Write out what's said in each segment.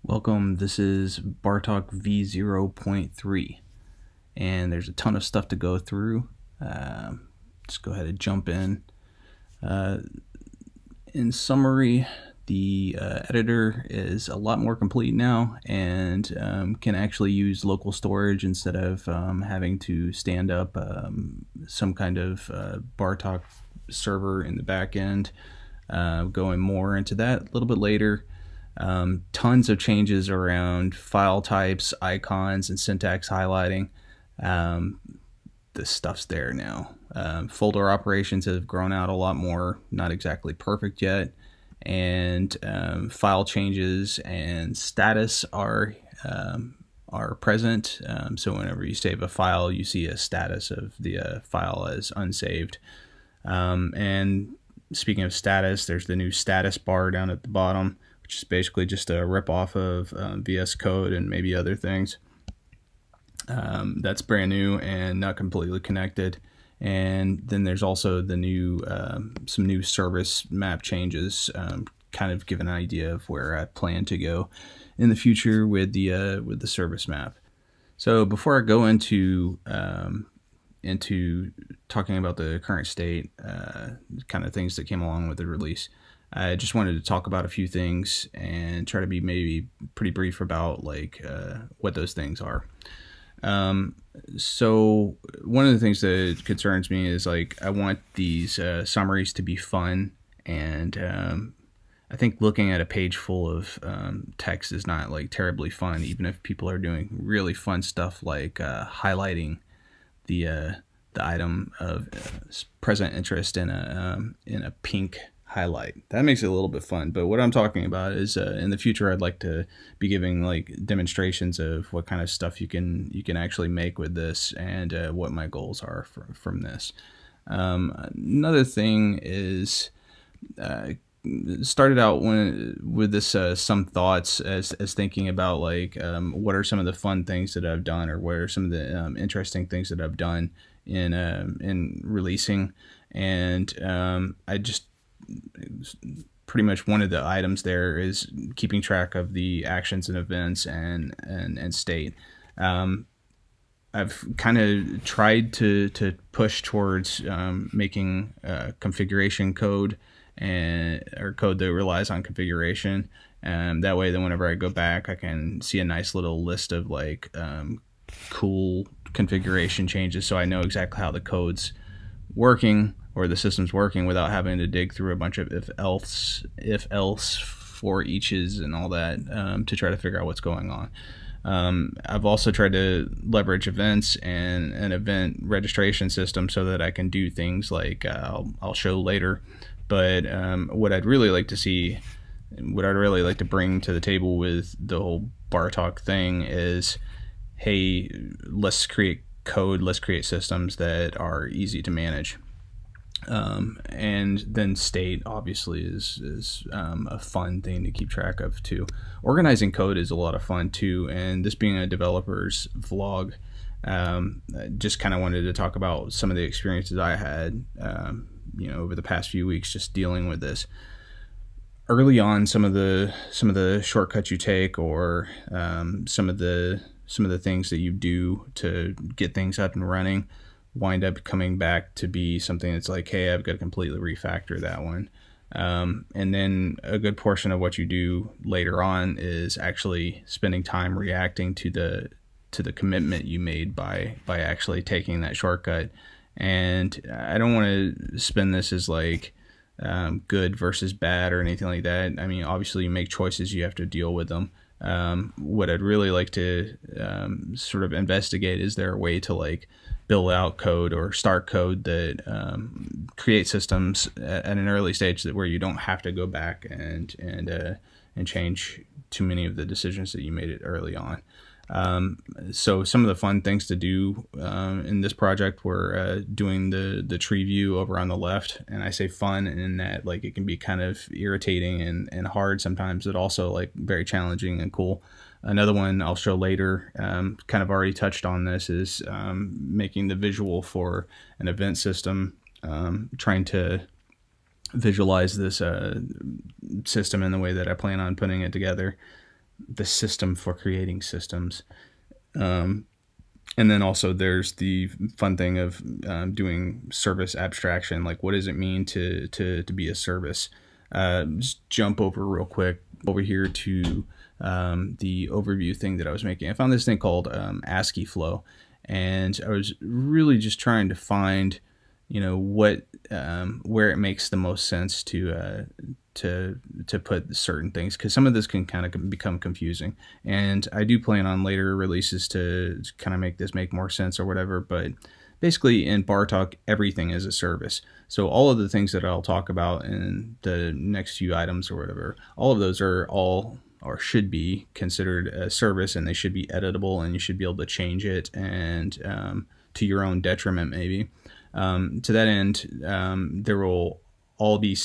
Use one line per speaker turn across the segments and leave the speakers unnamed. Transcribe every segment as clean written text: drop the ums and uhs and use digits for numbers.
Welcome, this is Bartok v0.3, and there's a ton of stuff to go through. Let's go ahead and jump in. In summary, the editor is a lot more complete now and can actually use local storage instead of having to stand up some kind of Bartok server in the back end. Going more into that a little bit later. Tons of changes around file types, icons, and syntax highlighting. The stuff's there now. Folder operations have grown out a lot more, not exactly perfect yet, and file changes and status are present. So whenever you save a file, you see a status of the file as unsaved. And speaking of status, there's the new status bar down at the bottom, which is basically just a rip-off of VS Code and maybe other things. That's brand new and not completely connected. And then there's also the new some new service map changes, kind of give an idea of where I plan to go in the future with the service map. So before I go into talking about the current state, kind of things that came along with the release, I just wanted to talk about a few things and try to be maybe pretty brief about like what those things are. So one of the things that concerns me is like I want these summaries to be fun, and I think looking at a page full of text is not like terribly fun, even if people are doing really fun stuff like highlighting the item of present interest in a pink highlight. That makes it a little bit fun. But what I'm talking about is in the future I'd like to be giving like demonstrations of what kind of stuff you can actually make with this, and what my goals are from this. Another thing is started out with this some thoughts as thinking about like what are some of the fun things that I've done, or what are some of the interesting things that I've done in releasing, and I just pretty much one of the items there is keeping track of the actions and events and state. I've kind of tried to push towards making configuration code or code that relies on configuration, and that way then whenever I go back I can see a nice little list of like cool configuration changes, so I know exactly how the code's working or the system's working without having to dig through a bunch of if else for eaches and all that to try to figure out what's going on. I've also tried to leverage events and an event registration system so that I can do things like I'll show later. But what I'd really like to see, what I'd really like to bring to the table with the whole Bartok thing is, hey, let's create code, let's create systems that are easy to manage. And then state obviously is a fun thing to keep track of too. Organizing code is a lot of fun too, and this being a developer's vlog, I just kind of wanted to talk about some of the experiences I had over the past few weeks just dealing with this. Early on, some of the shortcuts you take, or some of the things that you do to get things up and running, wind up coming back to be something that's like, hey, I've got to completely refactor that one. And then a good portion of what you do later on is actually spending time reacting to the commitment you made by actually taking that shortcut. And I don't want to spin this as like good versus bad or anything like that. I mean, obviously you make choices, you have to deal with them. What I'd really like to sort of investigate, is there a way to like build out code or start code that create systems at an early stage where you don't have to go back and change too many of the decisions that you made it early on. So some of the fun things to do in this project were doing the tree view over on the left, and I say fun in that like it can be kind of irritating and hard sometimes, but also like very challenging and cool. Another one I'll show later, kind of already touched on this, is making the visual for an event system, trying to visualize this system in the way that I plan on putting it together. the system for creating systems. And then also there's the fun thing of doing service abstraction. Like, what does it mean to be a service? Just jump over real quick over here to the overview thing that I was making. I found this thing called ASCII flow, and I was really just trying to find, you know, what where it makes the most sense to put certain things, because some of this can kind of become confusing, and I do plan on later releases to kind of make this make more sense or whatever. But basically in Bartok, everything is a service. So all of the things that I'll talk about in the next few items or whatever, all of those are all, or should be, considered a service, and they should be editable, and you should be able to change it, and to your own detriment maybe. To that end, there will all be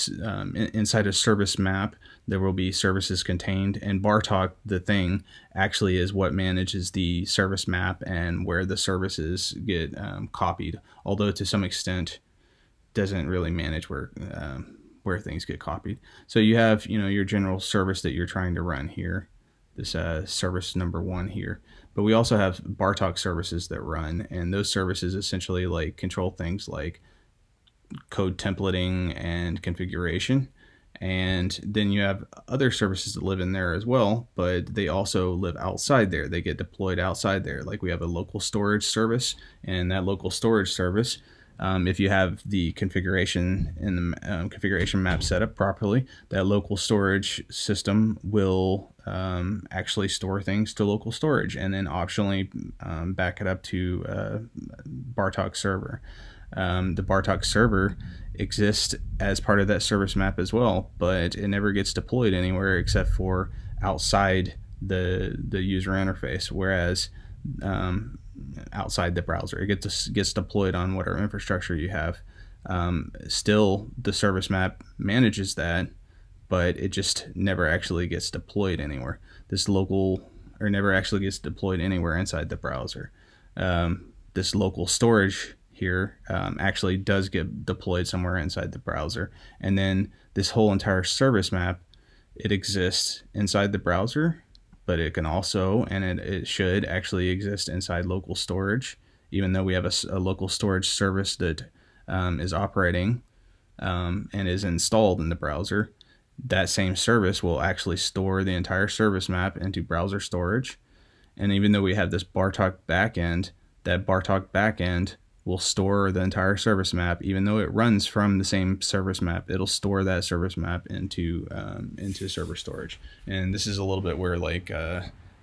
inside a service map, there will be services contained, and Bartok, the thing, actually is what manages the service map and where the services get copied, although to some extent doesn't really manage where things get copied. So you have, you know, your general service that you're trying to run here, this service number 1 here. But we also have Bartok services that run, and those services essentially like control things like code templating and configuration. And then you have other services that live in there as well, but they also live outside there. They get deployed outside there. Like we have a local storage service, and that local storage service, if you have the configuration in the configuration map set up properly, that local storage system will actually store things to local storage, and then optionally back it up to Bartok server. The Bartok server exists as part of that service map as well, but it never gets deployed anywhere except for outside the user interface, whereas outside the browser it gets deployed on whatever infrastructure you have. Still, the service map manages that, but it just never actually gets deployed anywhere. This local, or never actually gets deployed anywhere inside the browser. This local storage here actually does get deployed somewhere inside the browser, and then this whole entire service map, it exists inside the browser, but it can also, and it should actually exist inside local storage, even though we have a local storage service that is operating and is installed in the browser. That same service will actually store the entire service map into browser storage, and even though we have this Bartok backend, that Bartok backend will store the entire service map. Even though it runs from the same service map, it'll store that service map into server storage. And this is a little bit where like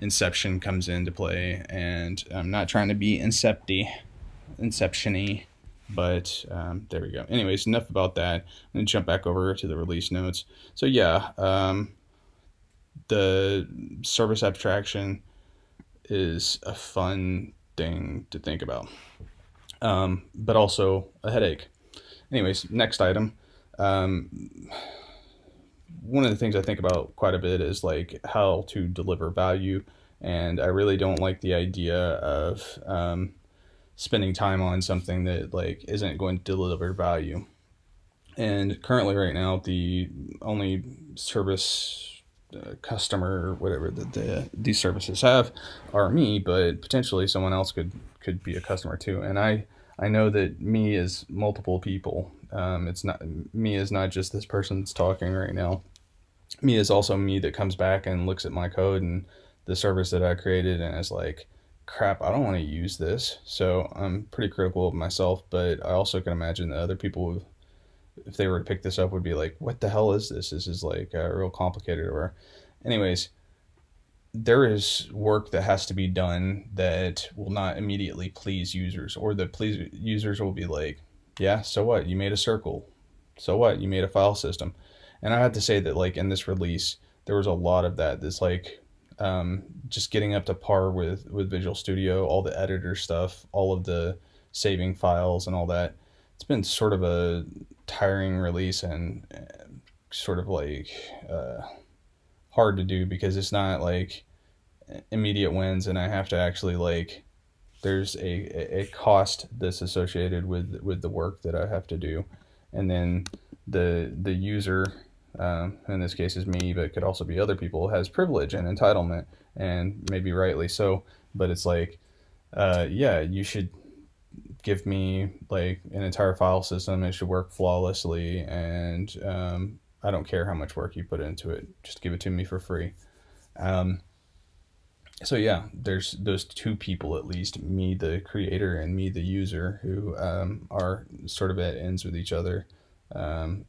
Inception comes into play, and I'm not trying to be Inception-y, but there we go. Anyways, enough about that. I'm gonna jump back over to the release notes. So yeah, the service abstraction is a fun thing to think about. But also a headache. Anyways, next item. One of the things I think about quite a bit is like how to deliver value, and I really don't like the idea of spending time on something that like isn't going to deliver value. And currently right now, the only service customer or whatever that these services have are me, but potentially someone else could be a customer too. And I know that me is multiple people. It's not, me is not just this person that's talking right now. Me is also me that comes back and looks at my code and the service that I created and is like, crap, I don't want to use this. So I'm pretty critical of myself, but I also can imagine that other people, if they were to pick this up, would be like, what the hell is this? This is like real complicated. Or anyways, there is work that has to be done that will not immediately please users, or the users will be like, yeah, so what? You made a circle. So what? You made a file system. And I have to say that like in this release, there was a lot of that. This like just getting up to par with Visual Studio, all the editor stuff, all of the saving files and all that. It's been sort of a tiring release and sort of like hard to do, because it's not like immediate wins, and I have to actually like, there's a cost that's associated with the work that I have to do, and then the user in this case is me, but it could also be other people, has privilege and entitlement, and maybe rightly so. But it's like, yeah, you should give me like an entire file system. It should work flawlessly, and I don't care how much work you put into it. Just give it to me for free. So yeah, there's those two people at least, me the creator and me the user, who are sort of at ends with each other in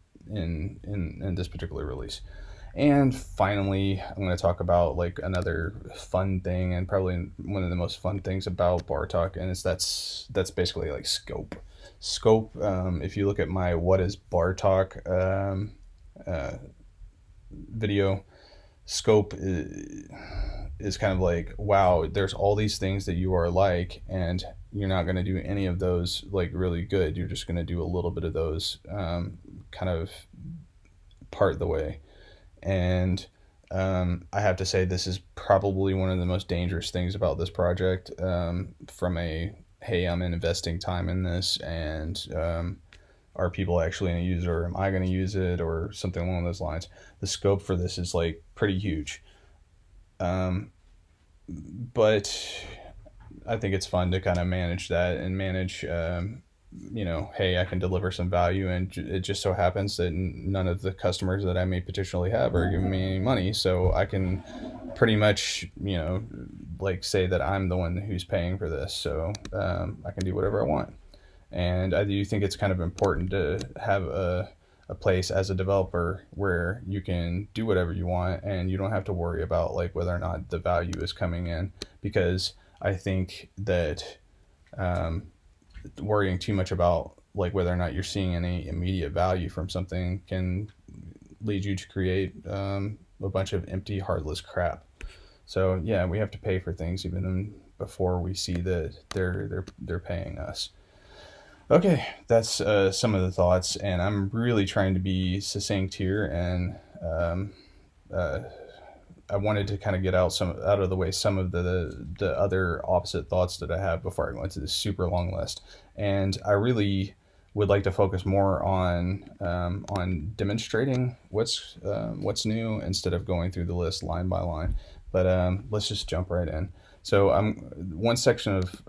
this particular release. And finally, I'm going to talk about like another fun thing, and probably one of the most fun things about Bartok, and that's basically like scope. Scope. If you look at my "What is Bartok" video, scope is kind of like, wow, there's all these things that you are like, and you're not going to do any of those like really good. You're just going to do a little bit of those kind of part the way. And I have to say, this is probably one of the most dangerous things about this project, from a, hey, I'm investing time in this, and are people actually going to use it, or am I going to use it, or something along those lines. The scope for this is like pretty huge. But I think it's fun to kind of manage that, and manage, you know, hey, I can deliver some value, and it just so happens that none of the customers that I may potentially have are giving me any money, so I can pretty much, you know, like say that I'm the one who's paying for this, so I can do whatever I want. And I do think it's kind of important to have a place as a developer where you can do whatever you want, and you don't have to worry about like whether or not the value is coming in, because I think that worrying too much about like whether or not you're seeing any immediate value from something can lead you to create a bunch of empty, heartless crap. So yeah, we have to pay for things even before we see that they're paying us. Okay, that's some of the thoughts, and I'm really trying to be succinct here, and I wanted to kind of get out of the way some of the other opposite thoughts that I have before I go into this super long list. And I really would like to focus more on demonstrating what's new, instead of going through the list line by line. But let's just jump right in. So one section of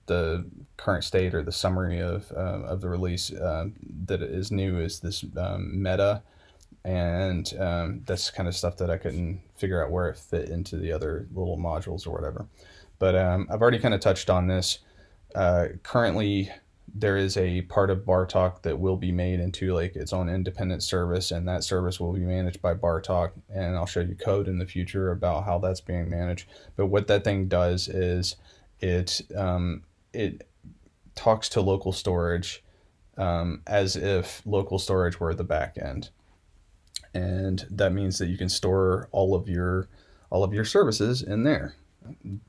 the current state, or the summary of the release that is new, is this meta, and that's kind of stuff that I couldn't figure out where it fit into the other little modules or whatever. But I've already kind of touched on this. Currently, there is a part of Bartok that will be made into like its own independent service, and that service will be managed by Bartok, and I'll show you code in the future about how that's being managed. But what that thing does is it talks to local storage as if local storage were the back end. And that means that you can store all of your services in there.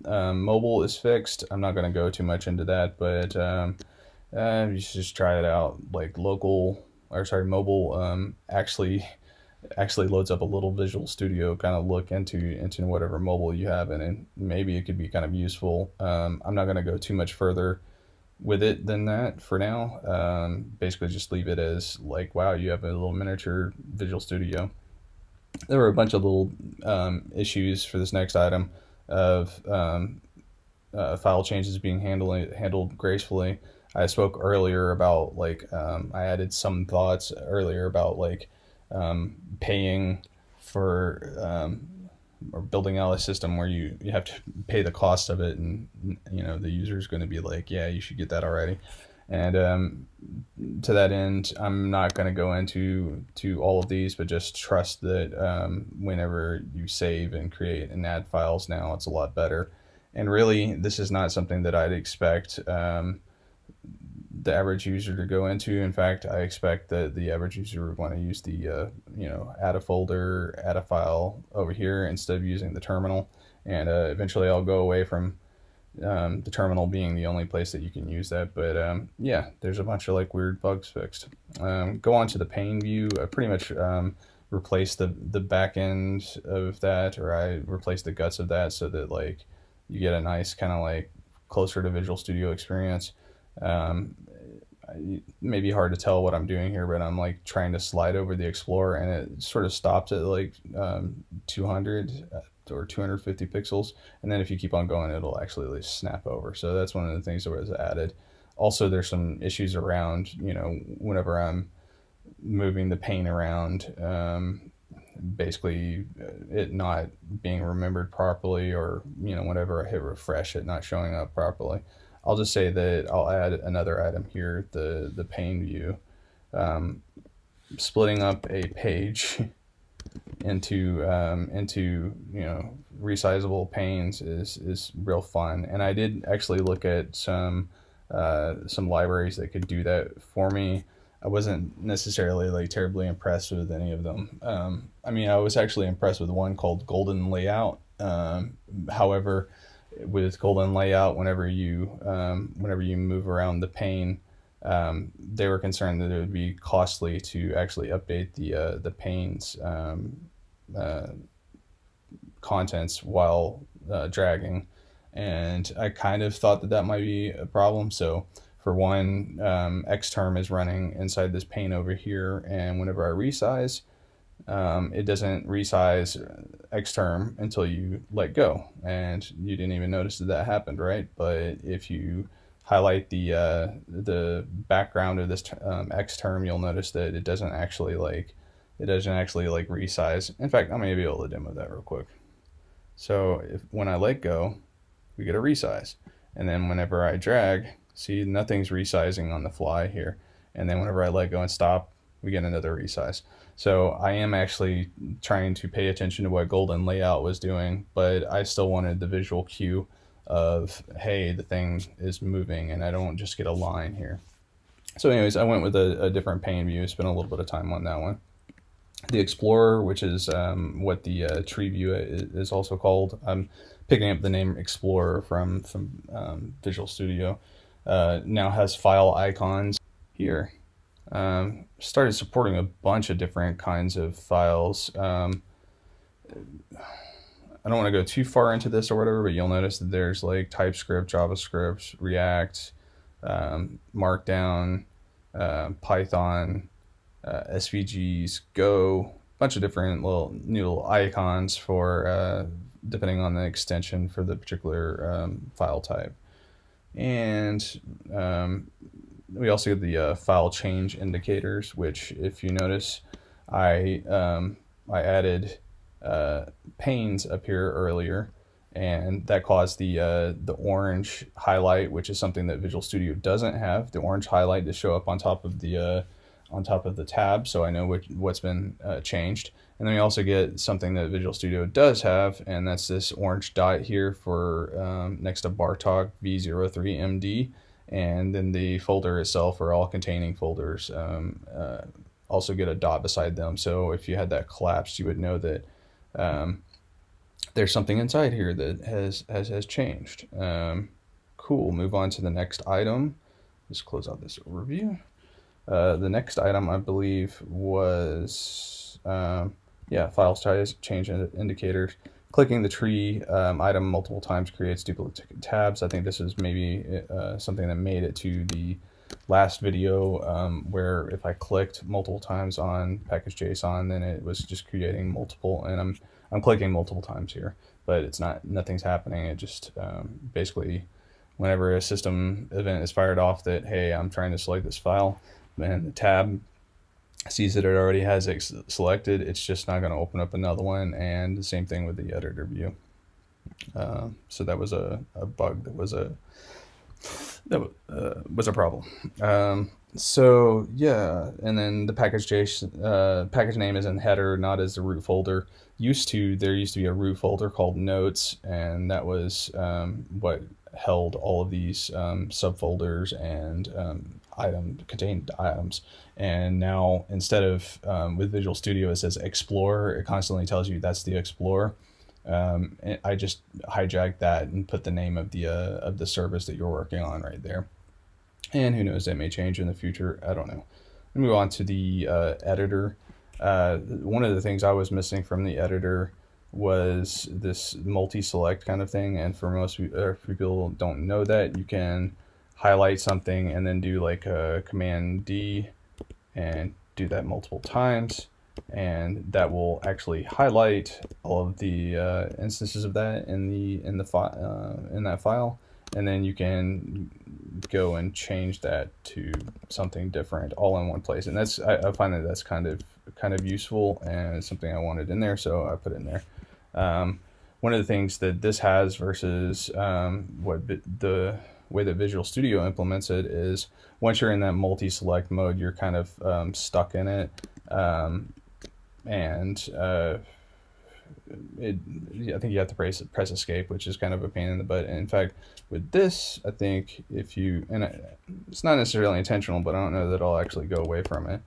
Mobile is fixed. I'm not going to go too much into that, but you should just try it out. Like mobile actually loads up a little Visual Studio kind of look into whatever mobile you have, and maybe it could be kind of useful. I'm not going to go too much further with it than that for now. Basically just leave it as like, wow, you have a little miniature Visual Studio. There were a bunch of little issues for this next item of file changes being handled gracefully. I spoke earlier about like I added some thoughts earlier about like paying for or building out a system where you have to pay the cost of it, and you know the user is going to be like, yeah, you should get that already. And to that end, I'm not going to go into all of these, but just trust that whenever you save and create and add files now, it's a lot better. And really, this is not something that I'd expect the average user to go into. In fact, I expect that the average user would want to use the you know, add a folder, add a file over here instead of using the terminal. And eventually I'll go away from the terminal being the only place that you can use that. But yeah, there's a bunch of like weird bugs fixed. Go on to the pane view. I pretty much replaced the back end of that, or I replaced the guts of that, so that like you get a nice kind of like closer to Visual Studio experience. maybe hard to tell what I'm doing here, but I'm like trying to slide over the Explorer, and it sort of stops at like 200 or 250 pixels, and then if you keep on going, it'll actually like snap over. So that's one of the things that was added. Also, there's some issues around, you know, whenever I'm moving the pane around, basically it not being remembered properly, or, you know, whenever I hit refresh, it not showing up properly. I'll just say that I'll add another item here, the pane view. Splitting up a page into you know, resizable panes is real fun, and I did actually look at some libraries that could do that for me. I wasn't necessarily like terribly impressed with any of them. I mean, I was actually impressed with one called Golden Layout. However, with Golden Layout, whenever you move around the pane, they were concerned that it would be costly to actually update the pane's contents while dragging, and I kind of thought that might be a problem. So for one, Xterm is running inside this pane over here, and whenever I resize, it doesn't resize Xterm until you let go, and you didn't even notice that happened, right? But if you highlight the background of this Xterm, you'll notice that it doesn't actually resize. In fact, I'm gonna be able to demo that real quick. So when I let go, we get a resize, and then whenever I drag, see, nothing's resizing on the fly here, and then whenever I let go and stop, we get another resize. So I am actually trying to pay attention to what Golden Layout was doing, but I still wanted the visual cue of, hey, the thing is moving, and I don't just get a line here. So anyways, I went with a different pane view, spent a little bit of time on that one. The Explorer, which is what the tree view is also called. I'm picking up the name Explorer from Visual Studio. Now has file icons here. Started supporting a bunch of different kinds of files. I don't want to go too far into this or whatever, but you'll notice that there's like TypeScript, JavaScript, React, Markdown, Python, SVGs, Go, bunch of different new little icons for depending on the extension for the particular file type. And we also get the file change indicators, which, if you notice, I added panes up here earlier, and that caused the orange highlight, which is something that Visual Studio doesn't have, the orange highlight to show up on top of the tab, so I know what's been changed. And then we also get something that Visual Studio does have, and that's this orange dot here for next to bartok v0.3 MD, and then the folder itself, or all containing folders, also get a dot beside them. So if you had that collapsed, you would know that there's something inside here that has changed. Cool. Move on to the next item. Just close out this overview. The next item, I believe, was file size change indicators. Clicking the tree item multiple times creates duplicate tabs. I think this is maybe something that made it to the last video, where if I clicked multiple times on package.json, then it was just creating multiple, and I'm clicking multiple times here, but nothing's happening. It just basically, whenever a system event is fired off that, hey, I'm trying to select this file, and the tab sees that it already has it selected, it's just not going to open up another one. And the same thing with the editor view. So that was a bug that was a problem. So yeah, and then the package name is in header, not as the root folder. There used to be a root folder called notes, and that was what held all of these subfolders and contained items. And now, instead of with Visual Studio, it says Explorer. It constantly tells you that's the Explorer. I just hijacked that and put the name of the service that you're working on right there. And who knows, that may change in the future. I don't know. Let me move on to the editor. One of the things I was missing from the editor was this multi-select kind of thing. And for most people who don't know that, you can highlight something and then do like a Command D and do that multiple times, and that will actually highlight all of the instances of that in that file, and then you can go and change that to something different all in one place. And that's I find that that's kind of useful, and it's something I wanted in there, so I put it in there. One of the things that this has versus the way that Visual Studio implements it is, once you're in that multi-select mode, you're kind of stuck in it, I think you have to press escape, which is kind of a pain in the butt. And in fact, with this, I think if you, it's not necessarily intentional, but I don't know that I'll actually go away from it.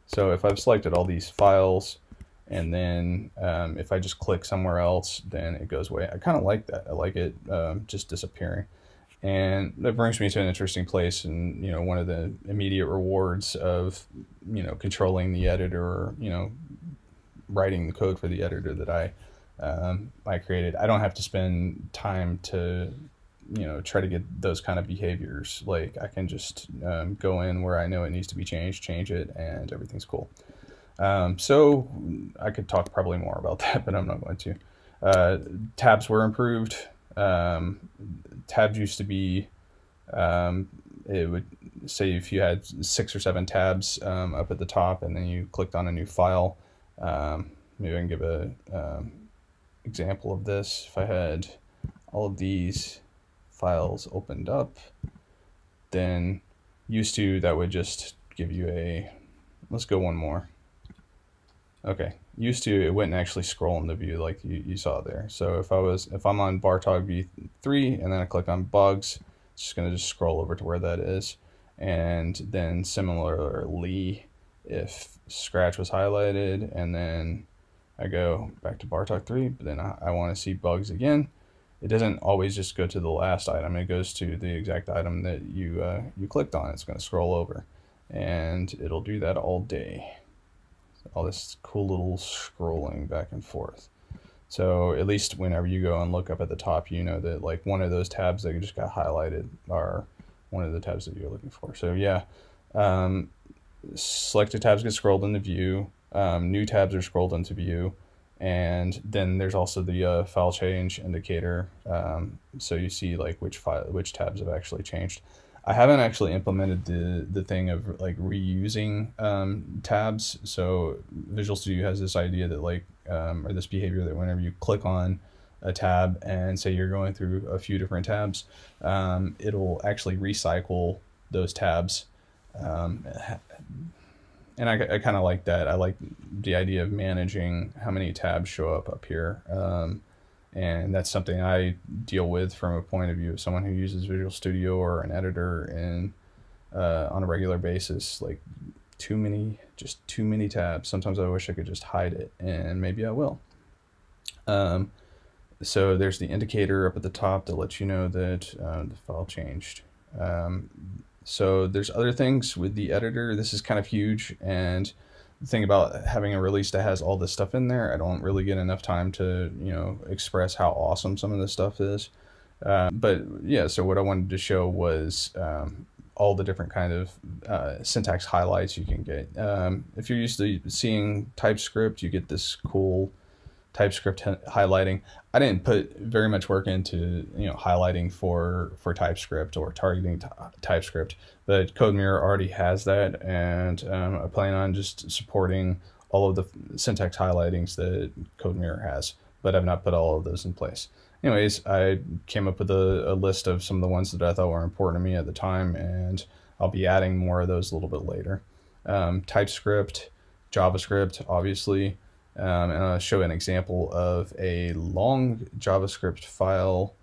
So if I've selected all these files, and then if I just click somewhere else, then it goes away. I kind of like that. I like it just disappearing. And that brings me to an interesting place, and one of the immediate rewards of controlling the editor, or writing the code for the editor that I created. I don't have to spend time to try to get those kind of behaviors. Like, I can just go in where I know it needs to be changed, change it, and everything's cool. So I could talk probably more about that, but I'm not going to. Tabs were improved. Tabs used to be, it would say if you had 6 or 7 tabs up at the top, and then you clicked on a new file. Maybe I can give a example of this. If I had all of these files opened up, then used to, that would just give you a, let's go one more. Okay, used to, it wouldn't actually scroll in the view like you saw there. So if I'm on bartok v3 and then I click on bugs, it's just going to just scroll over to where that is. And then similarly, if scratch was highlighted and then I go back to bartok 3, but then I want to see bugs again, it doesn't always just go to the last item. It goes to the exact item that you clicked on. It's going to scroll over, and it'll do that all day. All this cool little scrolling back and forth. So at least whenever you go and look up at the top, you know that like one of those tabs that just got highlighted are one of the tabs that you're looking for. So yeah, selected tabs get scrolled into view, new tabs are scrolled into view, and then there's also the file change indicator, so you see like which tabs have actually changed. I haven't actually implemented the thing of like reusing tabs. So Visual Studio has this idea that like, or this behavior that whenever you click on a tab and say you're going through a few different tabs, it'll actually recycle those tabs. And I kind of like that. I like the idea of managing how many tabs show up here. And that's something I deal with from a point of view of someone who uses Visual Studio or an editor on a regular basis. Like just too many tabs. Sometimes I wish I could just hide it, and maybe I will. So there's the indicator up at the top that lets you know that the file changed. So there's other things with the editor. This is kind of huge, and the thing about having a release that has all this stuff in there, I don't really get enough time to express how awesome some of this stuff is. But yeah, so what I wanted to show was all the different kind of syntax highlights you can get. If you're used to seeing TypeScript, you get this cool TypeScript highlighting. I didn't put very much work into highlighting for TypeScript or targeting TypeScript, but CodeMirror already has that, and I plan on just supporting all of the syntax highlightings that CodeMirror has, but I've not put all of those in place. Anyways, I came up with a list of some of the ones that I thought were important to me at the time, and I'll be adding more of those a little bit later. TypeScript, JavaScript, obviously. And I'll show an example of a long JavaScript file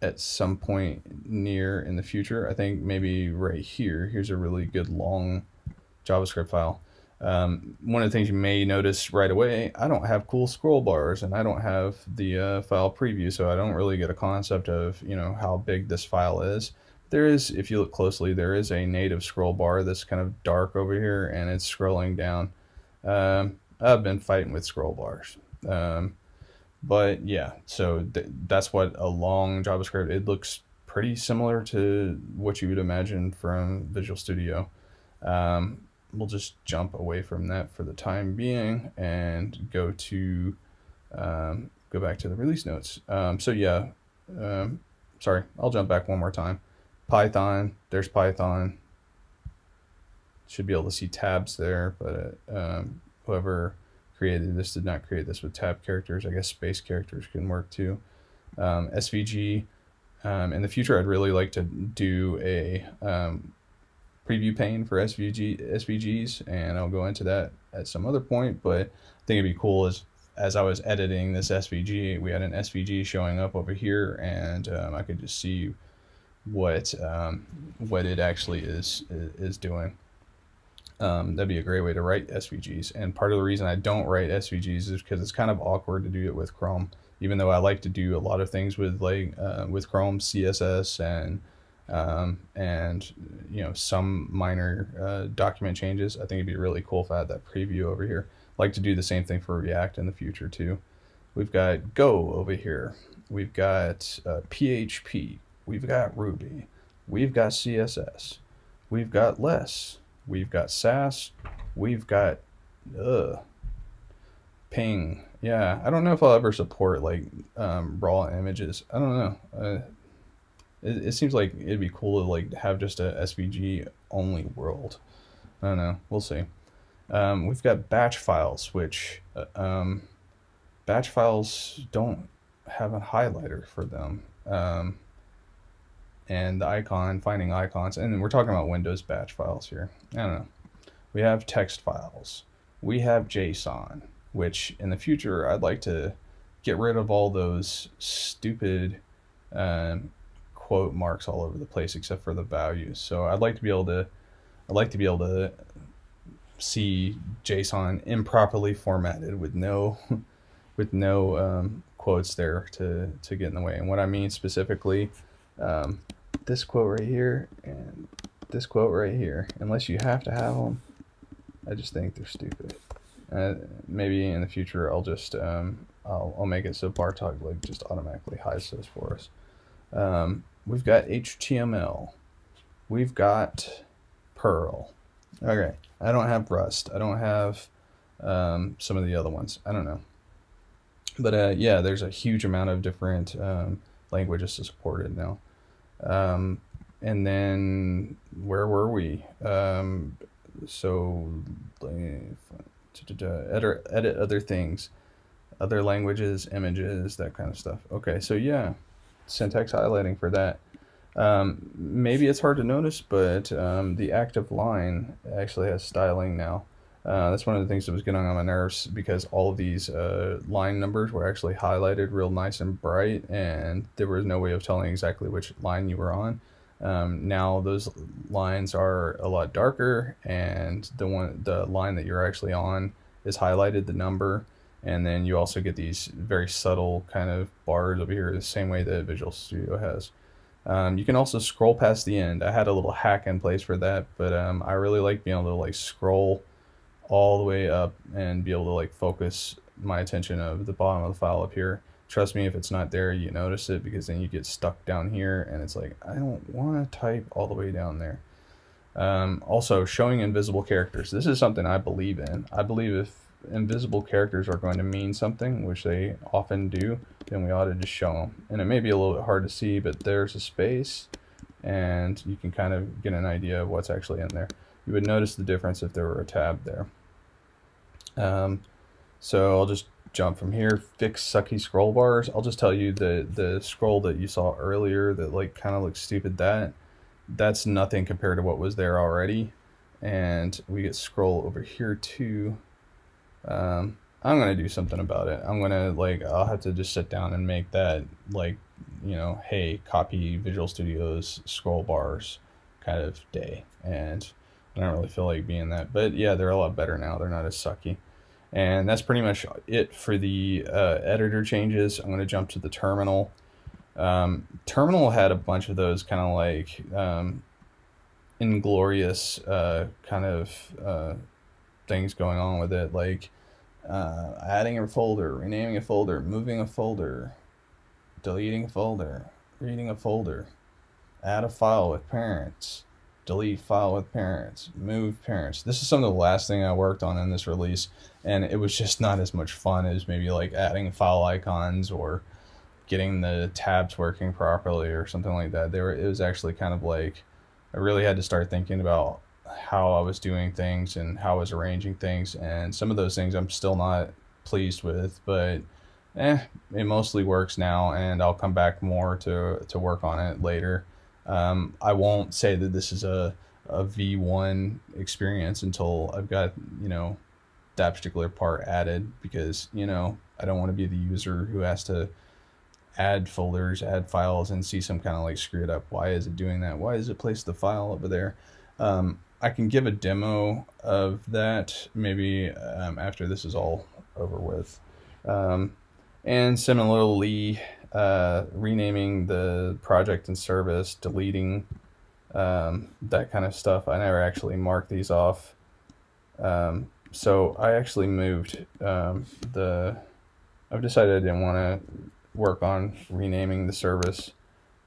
at some point near in the future. I think maybe right here. Here's a really good long JavaScript file. One of the things you may notice right away, I don't have cool scroll bars, and I don't have the file preview, so I don't really get a concept of how big this file is. There is, if you look closely, there is a native scroll bar that's kind of dark over here, and it's scrolling down. I've been fighting with scroll bars, but yeah, so that's what a long JavaScript, it looks pretty similar to what you would imagine from Visual Studio. We'll just jump away from that for the time being and go to go back to the release notes. So yeah, sorry, I'll jump back one more time. Python, there's Python. Should be able to see tabs there, but whoever created this did not create this with tab characters. I guess space characters can work too. SVG. In the future, I'd really like to do a preview pane for SVGs, and I'll go into that at some other point. But I think it'd be cool as I was editing this SVG, we had an SVG showing up over here, and I could just see what it actually is doing. That'd be a great way to write SVGs. And part of the reason I don't write SVGs is because it's kind of awkward to do it with Chrome. Even though I like to do a lot of things with with Chrome, CSS, and you know, some minor document changes, I think it'd be really cool if I had that preview over here. I'd like to do the same thing for React in the future too. We've got Go over here. We've got PHP. We've got Ruby. We've got CSS. We've got Less. We've got Sass. We've got Ping. Yeah, I don't know if I'll ever support like raw images. I don't know. It seems like it'd be cool to like have just a SVG only world. I don't know. We'll see. We've got batch files, which batch files don't have a highlighter for them. And the icon, finding icons, and we're talking about Windows batch files here. I don't know. We have text files. We have JSON, which in the future I'd like to get rid of all those stupid quote marks all over the place except for the values. So I'd like to be able to see JSON improperly formatted with no quotes there to get in the way. And what I mean specifically, this quote right here and this quote right here, unless you have to have them, I just think they're stupid. Maybe in the future I'll just I'll make it so bartok like just automatically hides those for us. We've got HTML. We've got Perl. Okay, I don't have Rust. I don't have some of the other ones. I don't know. But yeah, there's a huge amount of different languages to support it now. And then where were we? So edit other things, other languages, images, that kind of stuff. Okay, so yeah, syntax highlighting for that. Maybe it's hard to notice, but the active line actually has styling now. That's one of the things that was getting on my nerves, because all of these line numbers were actually highlighted real nice and bright, and there was no way of telling exactly which line you were on. Now those lines are a lot darker, and the line that you're actually on is highlighted, the number, and then you also get these very subtle kind of bars over here, the same way that Visual Studio has. You can also scroll past the end. I had a little hack in place for that, but I really like being able to like scroll all the way up and be able to like focus my attention of the bottom of the file up here. Trust me, if it's not there, you notice it, because then you get stuck down here and it's like, I don't want to type all the way down there. Also, showing invisible characters. This is something I believe in. I believe if invisible characters are going to mean something, which they often do, then we ought to just show them. And it may be a little bit hard to see, but there's a space and you can kind of get an idea of what's actually in there. You would notice the difference if there were a tab there. So I'll just jump from here. Fix sucky scroll bars. I'll just tell you the scroll that you saw earlier that like kind of looks stupid, that's nothing compared to what was there already. And we get scroll over here too. I'm gonna do something about it. I'm gonna I'll have to just sit down and make that like, you know, hey, copy Visual Studio's scroll bars kind of day. And I don't really feel like being that, but yeah, they're a lot better now. They're not as sucky. And that's pretty much it for the editor changes. I'm going to jump to the terminal. Terminal had a bunch of those kind of like inglorious kind of things going on with it, like adding a folder, renaming a folder, moving a folder, deleting a folder, reading a folder. add a file with parents, delete file with parents, move parents. This is some of the last thing I worked on in this release, and it was just not as much fun as maybe like adding file icons or getting the tabs working properly or something like that. It was actually kind of like I really had to start thinking about how I was doing things and how I was arranging things, and some of those things I'm still not pleased with, but it mostly works now, and I'll come back more to work on it later. I won't say that this is a V1 experience until I've got, you know, that particular part added, because, you know, I don't want to be the user who has to add folders, add files, and see some kind of like screwed up. Why is it doing that? Why does it place the file over there? I can give a demo of that maybe after this is all over with. And similarly, renaming the project and service, deleting that kind of stuff. I never actually marked these off. So I actually moved I've decided I didn't want to work on renaming the service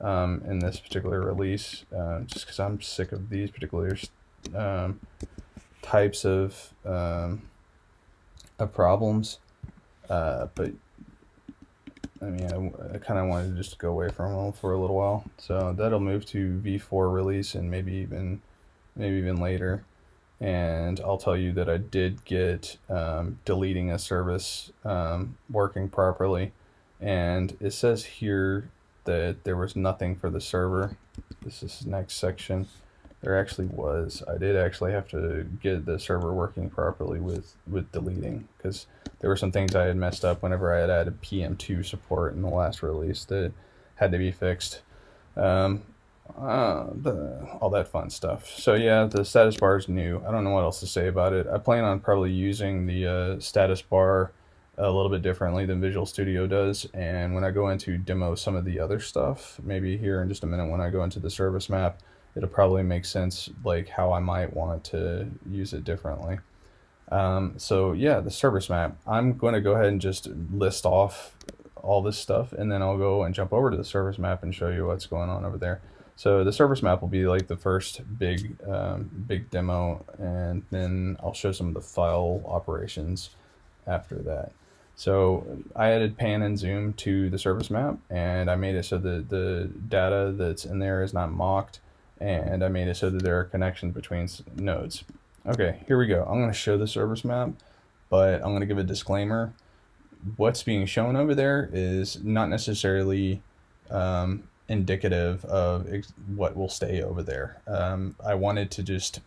in this particular release, just because I'm sick of these particular types of problems. But I mean, I kind of wanted to just go away from them for a little while, so that'll move to v4 release and maybe even later. And I'll tell you that I did get deleting a service working properly, and it says here that there was nothing for the server. This is the next section. There actually was. I did actually have to get the server working properly with deleting, because there were some things I had messed up whenever I had added PM2 support in the last release that had to be fixed. All that fun stuff. So yeah, the status bar is new. I don't know what else to say about it. I plan on probably using the status bar a little bit differently than Visual Studio does, and when I go into demo some of the other stuff, maybe here in just a minute when I go into the service map, it'll probably make sense like how I might want to use it differently. So yeah, the service map, I'm going to go ahead and just list off all this stuff, and then I'll go and jump over to the service map and show you what's going on over there. So the service map will be like the first big demo, and then I'll show some of the file operations after that. So I added pan and zoom to the service map, and I made it so that the data that's in there is not mocked, and I made it so that there are connections between nodes. Okay, here we go. I'm going to show the service map, but I'm going to give a disclaimer. What's being shown over there is not necessarily indicative of what will stay over there. I wanted to just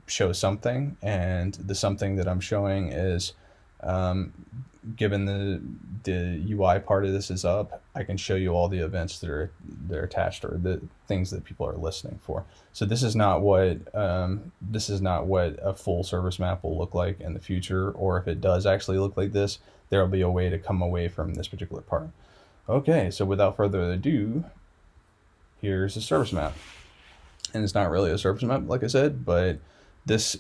show something, and the something that I'm showing is given the UI part of this is up, I can show you all the events that are attached, or the things that people are listening for. So this is not what a full service map will look like in the future, or if it does actually look like this, there will be a way to come away from this particular part. Okay, so without further ado, here's the service map. And it's not really a service map, like I said, but this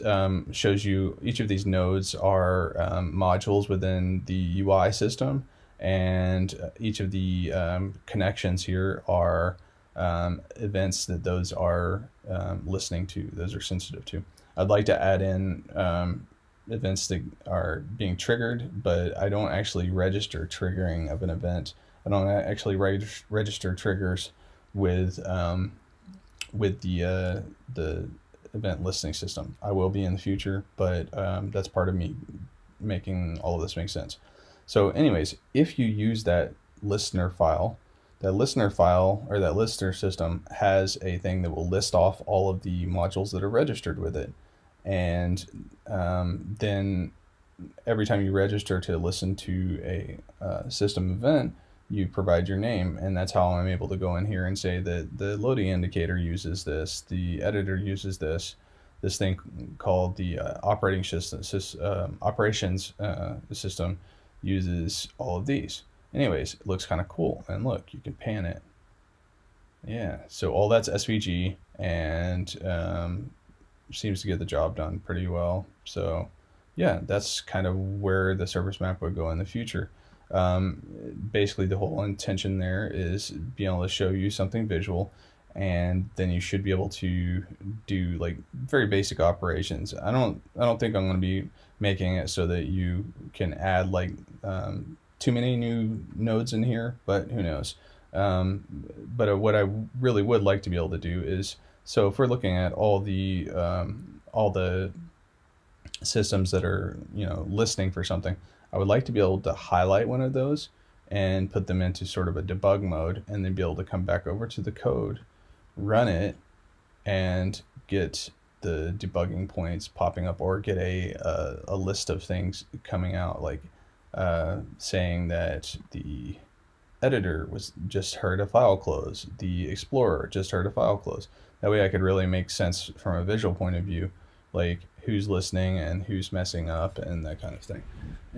shows you each of these nodes are modules within the UI system, and each of the connections here are events that those are listening to, those are sensitive to. I'd like to add in events that are being triggered, but I don't actually register triggering of an event. I don't actually register triggers with the event listening system. I will be in the future, but that's part of me making all of this make sense. So anyways, if you use that listener file or that listener system has a thing that will list off all of the modules that are registered with it. And then every time you register to listen to a system event, you provide your name, and that's how I'm able to go in here and say that the loading indicator uses this, the editor uses this thing called the operations system uses all of these. Anyways, it looks kind of cool, and look, you can pan it. Yeah, so all that's SVG, and seems to get the job done pretty well. So yeah, that's kind of where the service map would go in the future. Basically the whole intention there is being able to show you something visual, and then you should be able to do like very basic operations. I don't think I'm going to be making it so that you can add like too many new nodes in here, but who knows. But what I really would like to be able to do is, so if we're looking at all the systems that are, you know, listening for something, I would like to be able to highlight one of those and put them into sort of a debug mode, and then be able to come back over to the code, run it, and get the debugging points popping up, or get a list of things coming out, like saying that the editor was just heard a file close, the explorer just heard a file close. That way I could really make sense from a visual point of view, like who's listening and who's messing up and that kind of thing.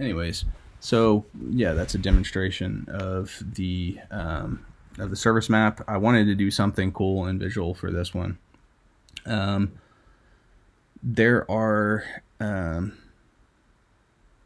Anyways, so yeah, that's a demonstration of the service map. I wanted to do something cool and visual for this one. There are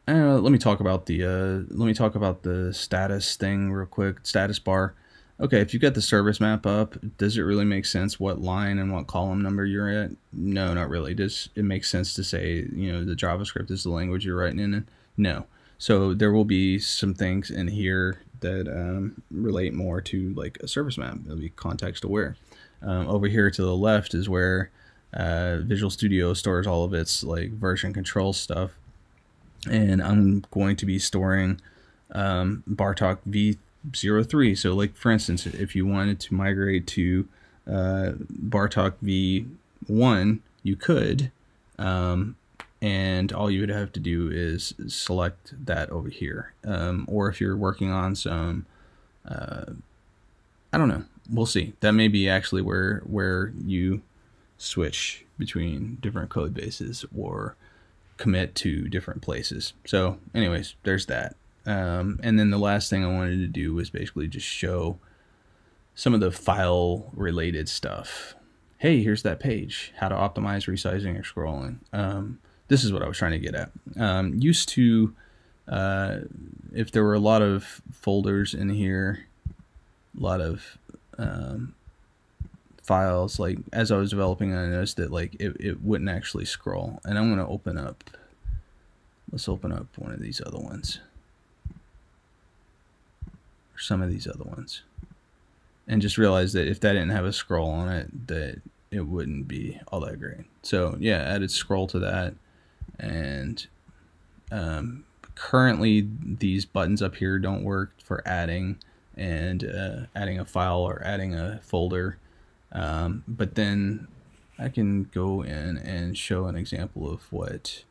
let me talk about the status thing real quick. Status bar. Okay, if you've got the service map up, does it really make sense what line and what column number you're at? No, not really. Does it make sense to say, you know, the JavaScript is the language you're writing in? No. So there will be some things in here that relate more to like a service map. It'll be context aware. Over here to the left is where Visual Studio stores all of its like version control stuff. And I'm going to be storing bartok v0.3. So like for instance, if you wanted to migrate to bartok v1, you could, and all you would have to do is select that over here. Or if you're working on some, I don't know, we'll see. That may be actually where you switch between different code bases or commit to different places. So anyways, there's that. And then the last thing I wanted to do was basically just show some of the file related stuff. Hey, here's that page, how to optimize resizing or scrolling. This is what I was trying to get at. Used to, if there were a lot of folders in here, a lot of files, like as I was developing, I noticed that like it wouldn't actually scroll. And I'm going to open up, let's open up one of these other ones, or some of these other ones, and just realize that if that didn't have a scroll on it, that it wouldn't be all that great. So yeah, added scroll to that. And currently these buttons up here don't work for adding and adding a file or adding a folder. But then I can go in and show an example of what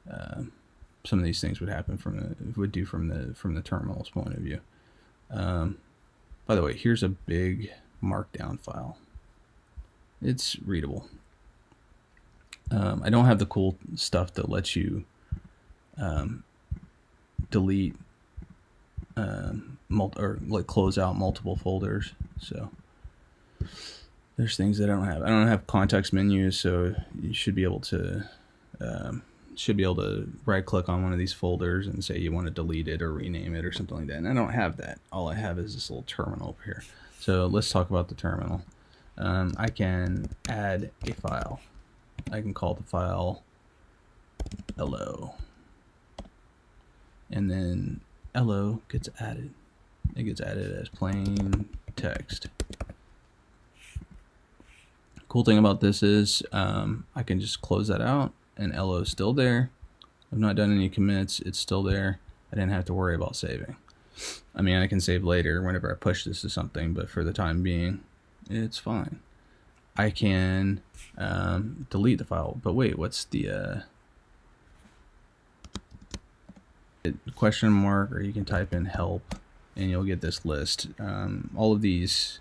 some of these things would happen from the terminal's point of view. By the way, here's a big markdown file. It's readable. I don't have the cool stuff that lets you delete or like close out multiple folders. So there's things that I don't have. I don't have context menus, so you should be able to right click on one of these folders and say you want to delete it or rename it or something like that. And I don't have that. All I have is this little terminal over here. So let's talk about the terminal. I can add a file. I can call the file hello, and then hello gets added. It gets added as plain text. Cool thing about this is I can just close that out and hello is still there. I've not done any commits, it's still there. I didn't have to worry about saving. I mean, I can save later whenever I push this to something, but for the time being, it's fine. I can delete the file, but wait, what's the question mark, or you can type in help and you'll get this list. All of these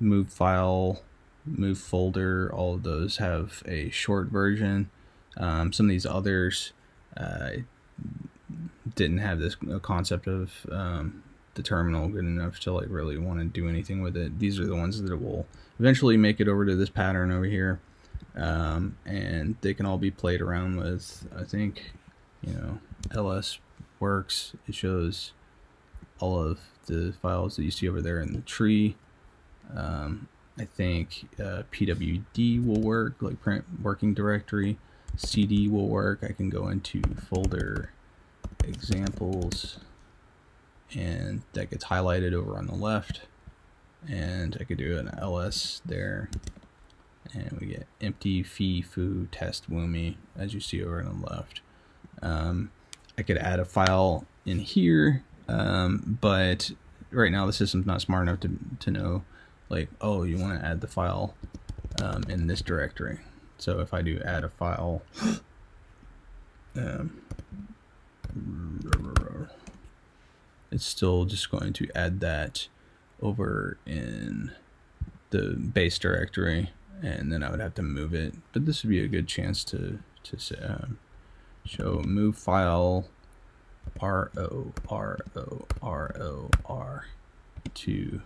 move file, move folder, all of those have a short version. Some of these others didn't have this concept of the terminal good enough to like really want to do anything with it. These are the ones that will eventually make it over to this pattern over here, and they can all be played around with. I think, you know, ls works. It shows all of the files that you see over there in the tree. I think pwd will work, like print working directory. CD will work. I can go into folder examples, and that gets highlighted over on the left, and I could do an ls there, and we get empty fee foo test wumi, as you see over on the left. I could add a file in here, but right now the system's not smart enough to know, like, oh, you want to add the file in this directory. So if I do add a file, it's still just going to add that over in the base directory, and then I would have to move it. But this would be a good chance to show move file RO to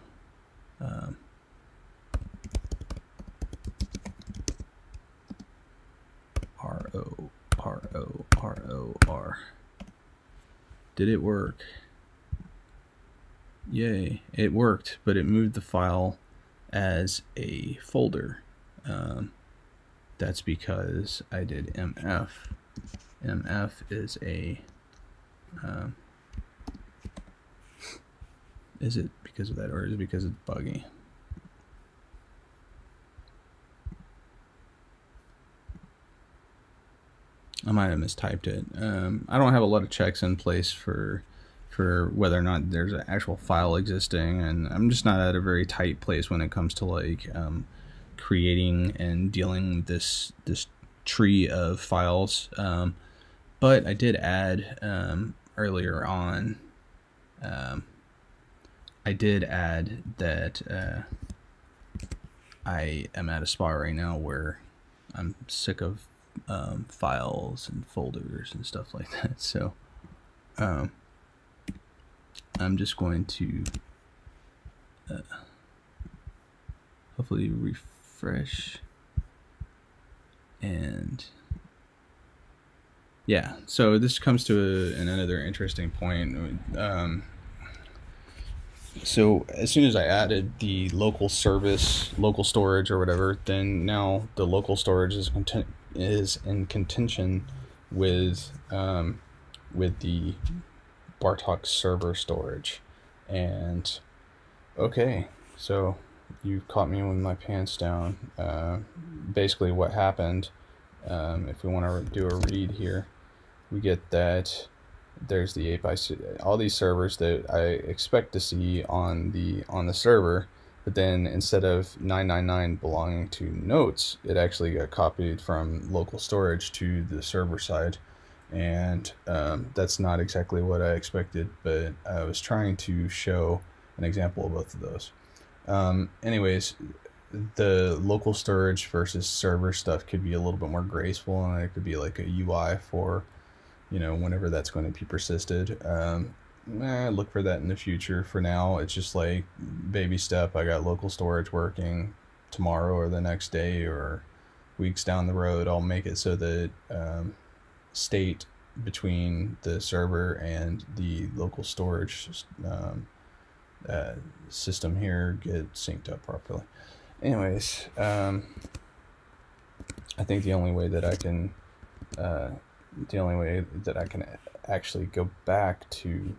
RO. Did it work? Yay, it worked, but it moved the file as a folder. That's because I did mf. mf is a is it because of that, or is it because it's buggy? I might have mistyped it. I don't have a lot of checks in place for whether or not there's an actual file existing, and I'm just not at a very tight place when it comes to like creating and dealing with this tree of files. But I did add earlier on. I did add that I am at a spot right now where I'm sick of files and folders and stuff like that. So I'm just going to hopefully refresh, and yeah, so this comes to another interesting point. So as soon as I added the local service, local storage or whatever, then now the local storage is in contention with the Bartok server storage. And okay, so you caught me with my pants down. Basically what happened, if we want to do a read here, we get that there's the 8x6, all these servers that I expect to see on the server, but then instead of 999 belonging to notes, it actually got copied from local storage to the server side. And that's not exactly what I expected, but I was trying to show an example of both of those. Anyways, the local storage versus server stuff could be a little bit more graceful, and it could be like a UI for, you know, whenever that's going to be persisted. Look for that in the future. For now, it's just like baby step. I got local storage working. Tomorrow or the next day or weeks down the road, I'll make it so that state between the server and the local storage system here get synced up properly. Anyways, I think the only way that I can actually go back to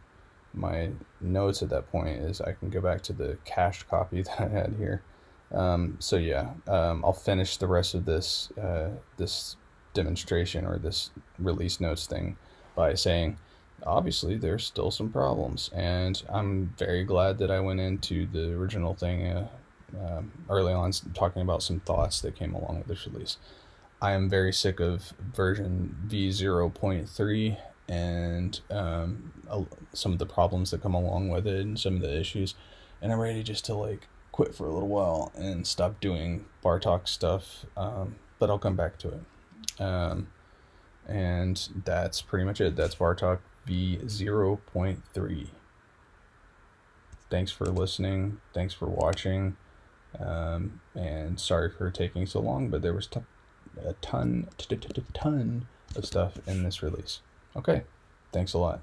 my notes at that point is I can go back to the cached copy that I had here. So yeah, I'll finish the rest of this this demonstration or this release notes thing by saying, obviously there's still some problems, and I'm very glad that I went into the original thing early on, talking about some thoughts that came along with this release. I am very sick of version v0.3 and some of the problems that come along with it and some of the issues, and I'm ready just to like quit for a little while and stop doing Bartok stuff, but I'll come back to it. And that's pretty much it. That's Bartok v0.3. Thanks for listening. Thanks for watching. And sorry for taking so long, but there was a ton of stuff in this release. Okay, thanks a lot.